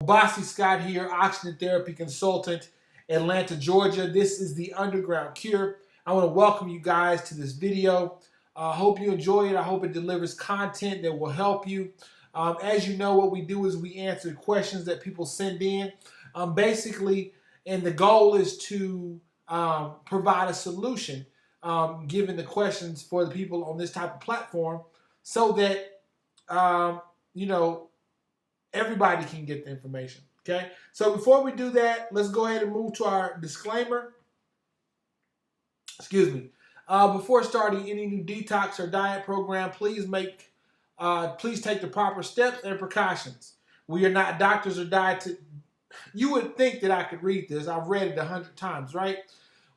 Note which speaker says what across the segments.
Speaker 1: Bossy Scott here, oxygen therapy consultant, Atlanta, Georgia. This is the Underground Cure. I want to welcome you guys to this video. I hope you enjoy it. I hope it delivers content that will help you. As you know, what we do is we answer questions that people send in. Basically, and the goal is to provide a solution given the questions for the people on this type of platform so that, everybody can get the information, okay? So before we do that, let's go ahead and move to our disclaimer. Excuse me. Before starting any new detox or diet program, please take the proper steps and precautions. We are not doctors or dietitians. You would think that I could read this. I've read it 100 times, right?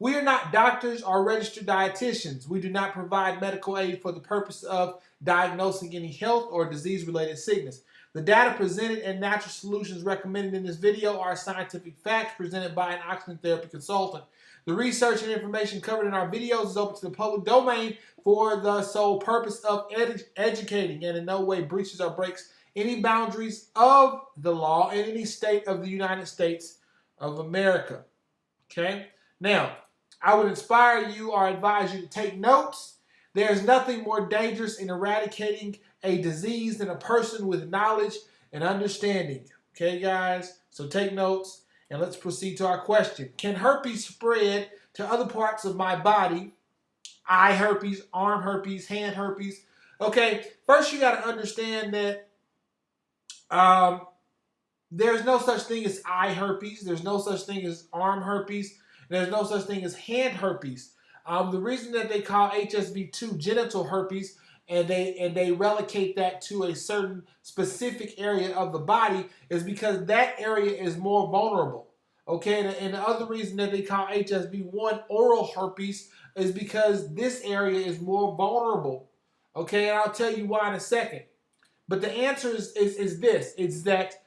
Speaker 1: We are not doctors or registered dietitians. We do not provide medical aid for the purpose of diagnosing any health or disease-related sickness. The data presented and natural solutions recommended in this video are scientific facts presented by an oxygen therapy consultant. The research and information covered in our videos is open to the public domain for the sole purpose of educating and in no way breaches or breaks any boundaries of the law in any state of the United States of America. Okay? Now, I would inspire you or advise you to take notes. There's nothing more dangerous in eradicating a disease than a person with knowledge and understanding. Okay, guys? So take notes and let's proceed to our question. Can herpes spread to other parts of my body? Eye herpes, arm herpes, hand herpes. Okay, first you got to understand that there's no such thing as eye herpes. There's no such thing as arm herpes. There's no such thing as hand herpes. The reason that they call HSV2 genital herpes and they relocate that to a certain specific area of the body is because that area is more vulnerable. Okay, and the other reason that they call HSV1 oral herpes is because this area is more vulnerable. Okay, and I'll tell you why in a second. But the answer is this. It's that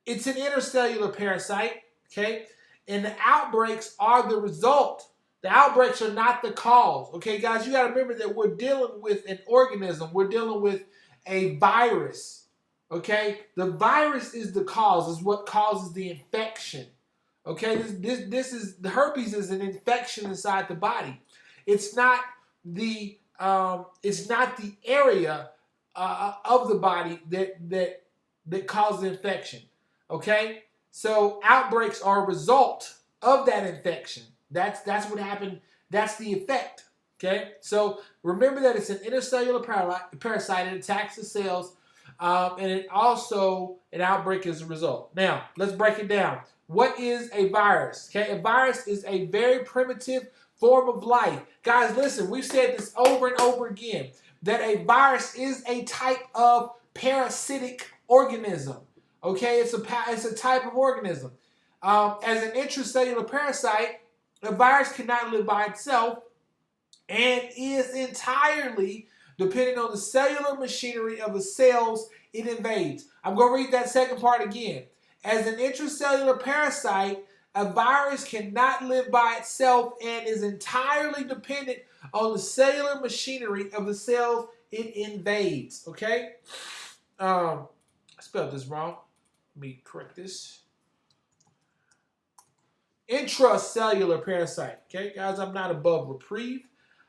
Speaker 1: it's an intercellular parasite, okay? And the outbreaks are the result. The outbreaks are not the cause. Okay, guys, you got to remember that we're dealing with an organism. We're dealing with a virus. Okay, the virus is the cause, is what causes the infection. Okay, this is the herpes is an infection inside the body. It's not the area of the body that causes infection. Okay, so outbreaks are a result of that infection. That's what happened. That's the effect. Okay, so remember that it's an intercellular parasite. It attacks the cells, and it also an outbreak is a result. Now let's break it down. What is a virus? Okay, a virus is a very primitive form of life. Guys, listen. We've said this over and over again that a virus is a type of parasitic organism. Okay, it's a type of organism. As an intracellular parasite, a virus cannot live by itself and is entirely dependent on the cellular machinery of the cells it invades. I'm going to read that second part again. As an intracellular parasite, a virus cannot live by itself and is entirely dependent on the cellular machinery of the cells it invades. Okay? I spelled this wrong. Let me correct this. Intracellular parasite. Okay, guys, I'm not above reprieve.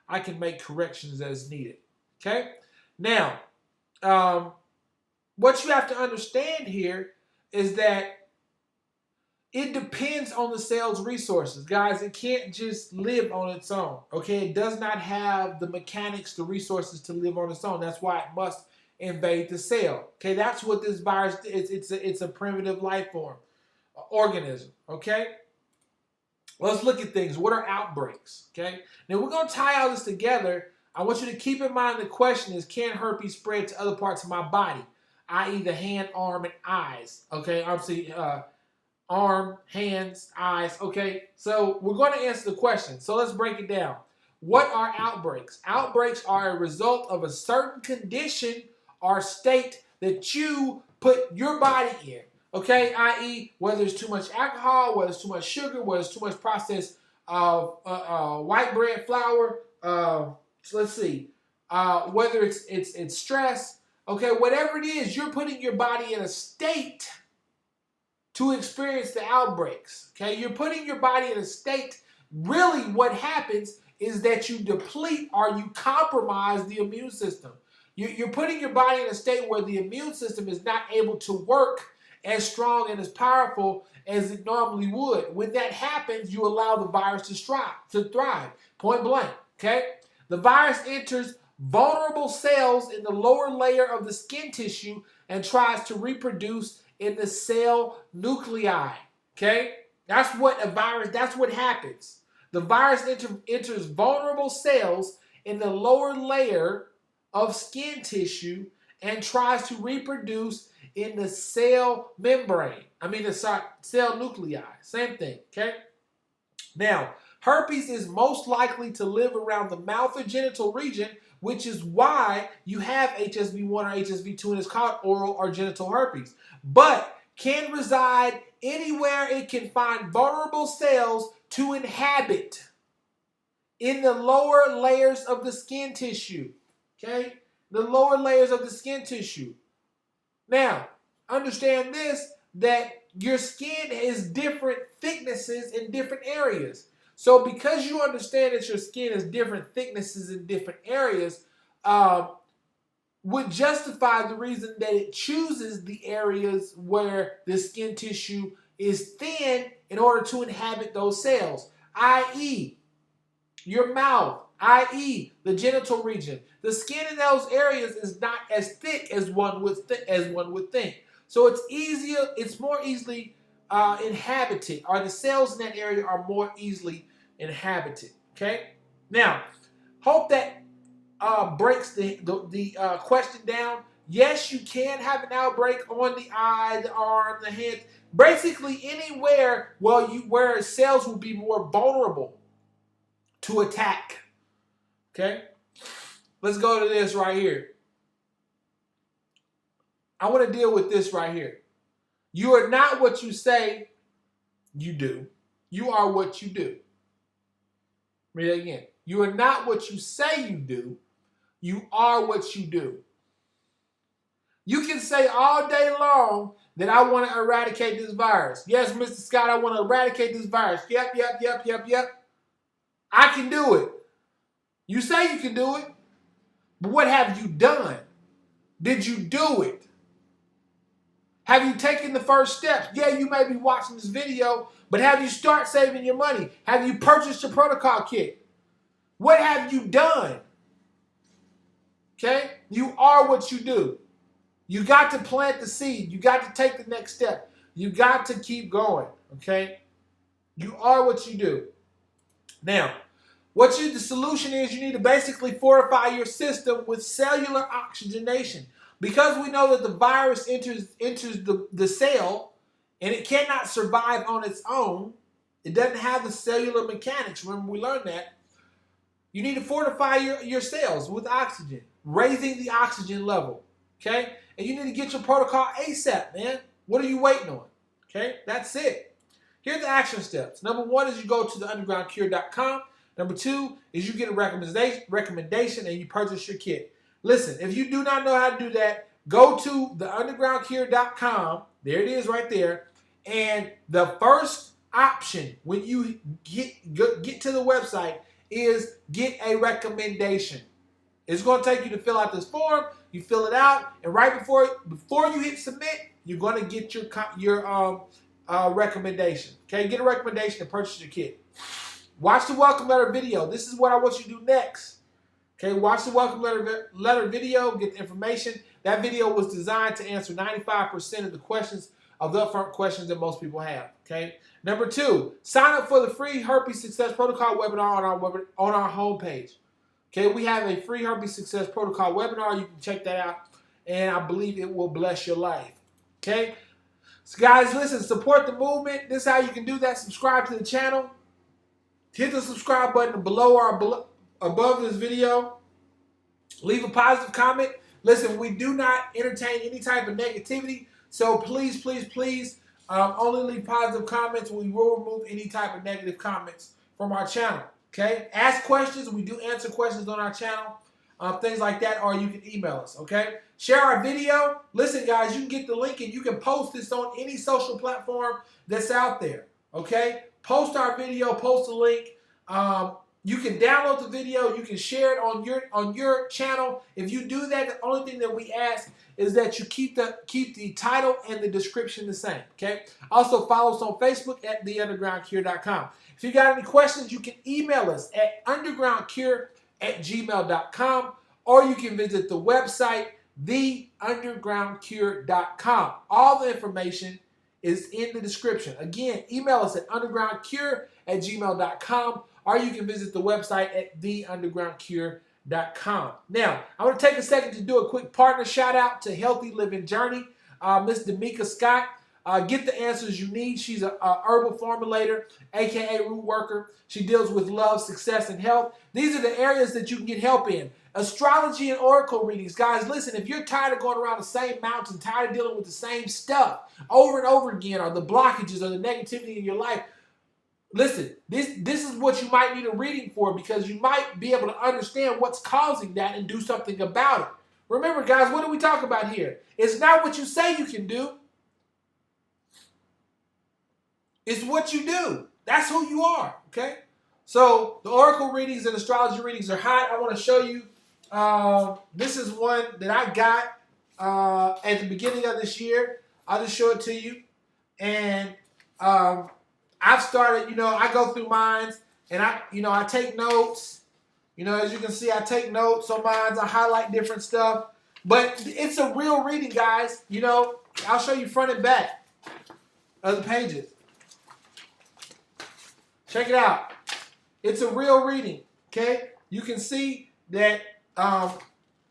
Speaker 1: I can make corrections as needed. Okay, now, what you have to understand here is that it depends on the cell's resources. Guys, it can't just live on its own. Okay, it does not have the mechanics, the resources to live on its own. That's why it must invade the cell. Okay, that's what this virus is. It's a primitive life form, organism. Okay. Let's look at things. What are outbreaks? Okay. Now we're going to tie all this together. I want you to keep in mind the question is, can herpes spread to other parts of my body, i.e. the hand, arm, and eyes? Okay. Obviously, arm, hands, eyes. Okay. So we're going to answer the question. So let's break it down. What are outbreaks? Outbreaks are a result of a certain condition or state that you put your body in. Okay, i.e. whether it's too much alcohol, whether it's too much sugar, whether it's too much processed white bread flour. So let's see, whether it's stress, Okay, whatever it is, you're putting your body in a state to experience the outbreaks. Okay, you're putting your body in a state. Really, what happens is that you deplete or you compromise the immune system. You're putting your body in a state where the immune system is not able to work as strong and as powerful as it normally would. When that happens, you allow the virus to thrive. Point blank. Okay, the virus enters vulnerable cells in the lower layer of the skin tissue and tries to reproduce in the cell nuclei. Okay? That's what that's what happens. The virus enters vulnerable cells in the lower layer of skin tissue and tries to reproduce in the cell membrane. The cell nuclei. Same thing. Okay? Now, herpes is most likely to live around the mouth or genital region, which is why you have HSV1 or HSV2, and it's called oral or genital herpes. But can reside anywhere it can find vulnerable cells to inhabit in the lower layers of the skin tissue. Okay? The lower layers of the skin tissue. Now, understand this, that your skin is different thicknesses in different areas. So because you understand that your skin is different thicknesses in different areas, would justify the reason that it chooses the areas where the skin tissue is thin in order to inhabit those cells, i.e., your mouth, i.e., the genital region. The skin in those areas is not as thick as one would think. So it's more easily inhabited, or the cells in that area are more easily inhabited. Okay? Now, hope that breaks the question down. Yes, you can have an outbreak on the eye, the arm, the head, basically anywhere where cells will be more vulnerable to attack. Okay? Let's go to this right here. I want to deal with this right here. You are not what you say you do. You are what you do. Read that again. You are not what you say you do. You are what you do. You can say all day long that I want to eradicate this virus. Yes, Mr. Scott, I want to eradicate this virus. Yep. I can do it. You say you can do it, but what have you done? Did you do it? Have you taken the first steps? Yeah, you may be watching this video, but have you started saving your money? Have you purchased your protocol kit? What have you done? Okay? You are what you do. You got to plant the seed. You got to take the next step. You got to keep going. Okay? You are what you do. Now, the solution is you need to basically fortify your system with cellular oxygenation. Because we know that the virus enters the cell and it cannot survive on its own. It doesn't have the cellular mechanics. Remember, we learned that. You need to fortify your cells with oxygen, raising the oxygen level. Okay? And you need to get your protocol ASAP, man. What are you waiting on? Okay? That's it. Here are the action steps. Number 1 is you go to theundergroundcure.com. Number 2 is you get a recommendation and you purchase your kit. Listen, if you do not know how to do that, go to theundergroundcure.com. There it is right there. And the first option when you get to the website is get a recommendation. It's going to take you to fill out this form. You fill it out, and right before you hit submit, you're going to get your recommendation. Okay, get a recommendation and purchase your kit. Watch the welcome letter video. This is what I want you to do next. Okay, watch the welcome letter video, get the information. That video was designed to answer 95% of the upfront questions that most people have. Okay. Number 2, sign up for the free Herpes Success Protocol webinar on our homepage. Okay, we have a free Herpes Success Protocol webinar. You can check that out, and I believe it will bless your life. Okay, so guys, listen, support the movement. This is how you can do that. Subscribe to the channel. Hit the subscribe button below or above this video. Leave a positive comment. Listen, we do not entertain any type of negativity, so please, only leave positive comments. We will remove any type of negative comments from our channel. Okay? Ask questions. We do answer questions on our channel. things like that, or you can email us, okay? Share our video. Listen, guys, you can get the link and you can post this on any social platform that's out there, okay? Post our video, post the link. You can download the video. You can share it on your channel. If you do that, the only thing that we ask is that you keep the title and the description the same, okay? Also, follow us on Facebook at theundergroundcure.com. If you got any questions, you can email us at undergroundcure@gmail.com, or you can visit the website, theundergroundcure.com. All the information is in the description. Again, email us at undergroundcure@gmail.com, or you can visit the website at theundergroundcure.com. Now, I want to take a second to do a quick partner shout out to Healthy Living Journey, Miss D'Amica Scott. Get the answers you need. She's a herbal formulator, aka root worker. She deals with love, success, and health. These are the areas that you can get help in. Astrology and oracle readings. Guys, listen, if you're tired of going around the same mountain, tired of dealing with the same stuff over and over again, or the blockages or the negativity in your life, listen, this is what you might need a reading for, because you might be able to understand what's causing that and do something about it. Remember, guys, what do we talk about here? It's not what you say you can do. It's what you do. That's who you are, okay? So the oracle readings and astrology readings are hot. I want to show you. This is one that I got at the beginning of this year. I'll just show it to you. And I've started, I go through mine, and I take notes. As you can see, I take notes on mine. I highlight different stuff. But it's a real reading, guys. I'll show you front and back of the pages. Check it out. It's a real reading, okay? You can see that,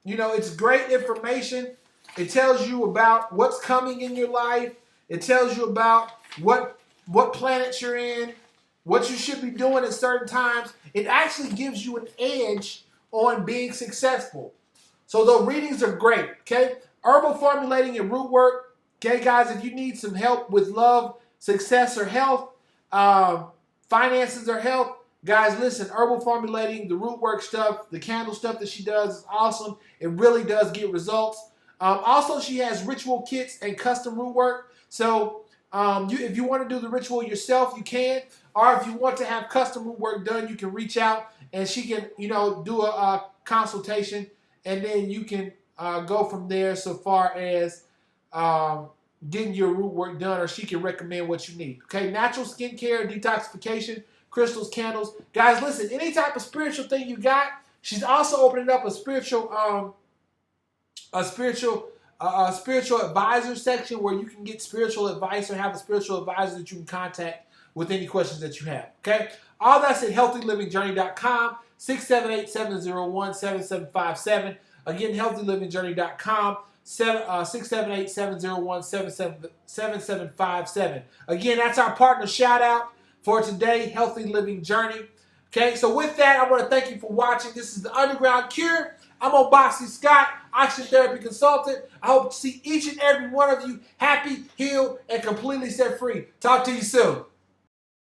Speaker 1: it's great information. It tells you about what's coming in your life. It tells you about what planets you're in, what you should be doing at certain times. It actually gives you an edge on being successful. So the readings are great, okay? Herbal formulating and root work. Okay, guys, if you need some help with love, success, or health, finances or health, guys, listen, herbal formulating, the root work stuff, the candle stuff that she does is awesome. It really does get results. Also, she has ritual kits and custom root work. So if you want to do the ritual yourself, you can. Or if you want to have custom root work done, you can reach out and she can, do a consultation, and then you can go from there so far as getting your root work done, or she can recommend what you need. Okay, natural skincare, detoxification, crystals, candles. Guys, listen, any type of spiritual thing you got, she's also opening up a spiritual advisor section where you can get spiritual advice or have a spiritual advisor that you can contact with any questions that you have. Okay, all that's at healthylivingjourney.com, 678-701-7757. Again, healthylivingjourney.com, 678-701-7757. Again, that's our partner shout out for today, Healthy Living Journey. Okay, so with that, I want to thank you for watching. This is the Underground Cure. I'm Boxy Scott, oxygen therapy consultant. I hope to see each and every one of you happy, healed, and completely set free. Talk to you soon.